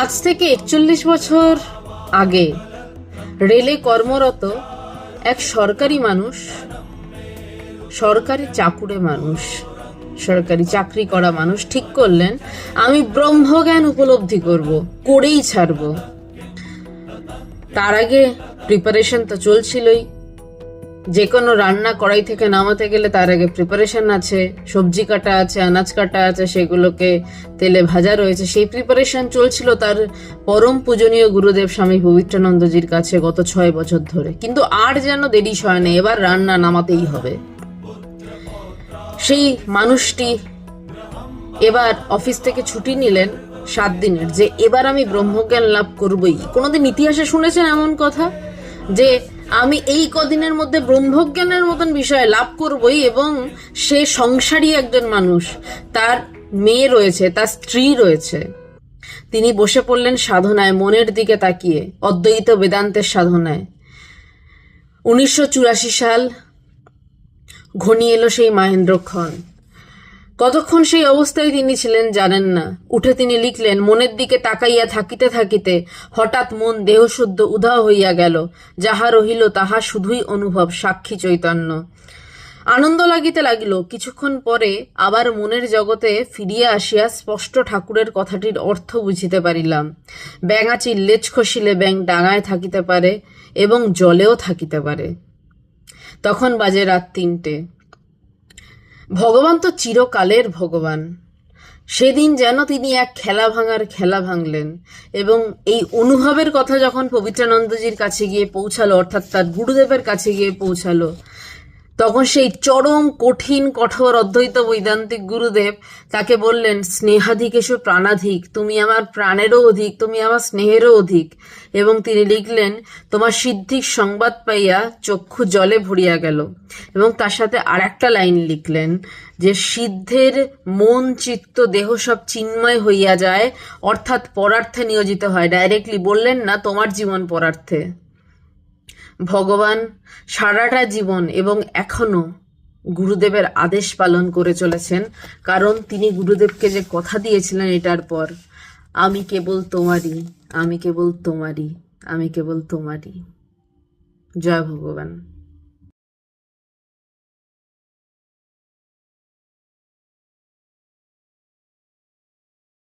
আজ থেকে 41 বছর আগে রেলে কর্মরত এক সরকারি মানুষ, সরকারি চাকুরে মানুষ, সরকারি চাকরি করা মানুষ ঠিক করলেন আমি ব্রহ্মজ্ঞান উপলব্ধি করব, করেই ছাড়ব। তার আগে প্রিপারেশন তো চলছিলই। যে কোনো রান্না কড়াই থেকে নামাতে গেলে তার আগে প্রিপারেশন আছে, সবজি কাটা আছে, আনাজ কাটা আছে, সেগুলোকে তেলে ভাজা রয়েছে, সেই প্রিপারেশন চলছিল তার পরম পূজনীয় গুরুদেব স্বামী পবিত্রানন্দজির কাছে গত 6 বছর ধরে। কিন্তু আর যেন দেরি সয় না, এবার রান্না নামাতেই হবে। সেই মানুষটি এবার অফিস থেকে ছুটি নিলেন 7 দিনের, যে এবার আমি ব্রহ্মজ্ঞান লাভ করবই। কোনোদিন ইতিহাসে শুনেছেন এমন কথা যে আমি এই কদিনের মধ্যে ব্রহ্মজ্ঞানের মতন বিষয় লাভ করবই? এবং সে সংসারী একজন মানুষ, তার মেয়ে রয়েছে, তার স্ত্রী রয়েছে। তিনি বসে পড়লেন সাধনায়, মনের দিকে তাকিয়ে, অদ্বৈত বেদান্তের সাধনায়। 1984 সাল ঘনিয়ে এলো সেই মহেন্দ্রক্ষণ। কতক্ষণ সেই অবস্থায় তিনি ছিলেন জানেন না। উঠে তিনি লিখলেন, মনের দিকে তাকাইয়া থাকিতে থাকিতে হঠাৎ মন দেহশুদ্ধ উধাও হইয়া গেল, যাহা রহিল তাহা শুধুই অনুভব, সাক্ষী চৈতন্য। আনন্দ লাগিতে লাগিল। কিছুক্ষণ পরে আবার মনের জগতে ফিরিয়া আসিয়া স্পষ্ট ঠাকুরের কথাটির অর্থ বুঝিতে পারিলাম। ব্যাঙাচির লেজ খসিলে ব্যাঙ ডাঙায় থাকিতে পারে এবং জলেও থাকিতে পারে। তখন বাজে রাত 3টে। ভগবান তো চিরকালের ভগবান। সেদিন যেন তিনি এক খেলা ভাঙার খেলা ভাঙলেন। এবং এই অনুভবের কথা যখন পবিত্রানন্দজির কাছে গিয়ে পৌঁছালো, অর্থাৎ তার গুরুদেবের কাছে গিয়ে পৌঁছালো, তখন সেই চরম কঠিন কঠোর অদ্বৈত বৈদান্তিক গুরুদেব তাকে বললেন, স্নেহাধিকেশু প্রাণাধিক, তুমি আমার প্রাণেরও অধিক, তুমি আমার স্নেহেরও অধিক। এবং তিনি লিখলেন, তোমার সিদ্ধির সংবাদ পাইয়া চক্ষু জলে ভরিয়া গেল। এবং তার সাথে আর একটা লাইন লিখলেন যে সিদ্ধের মন চিত্ত দেহ সব চিন্ময় হইয়া যায়, অর্থাৎ পরার্থে নিয়োজিত হয়। ডাইরেক্টলি বললেন না তোমার জীবন পরার্থে। ভগবান সারাটা জীবন এবং এখনো গুরুদেবের আদেশ পালন করে চলেছেন, কারণ তিনি গুরুদেবকে যে কথা দিয়েছিলেন এটার পর, আমি কেবল তোমারই, আমি কেবল তোমারই, আমি কেবল তোমারই। জয় ভগবান।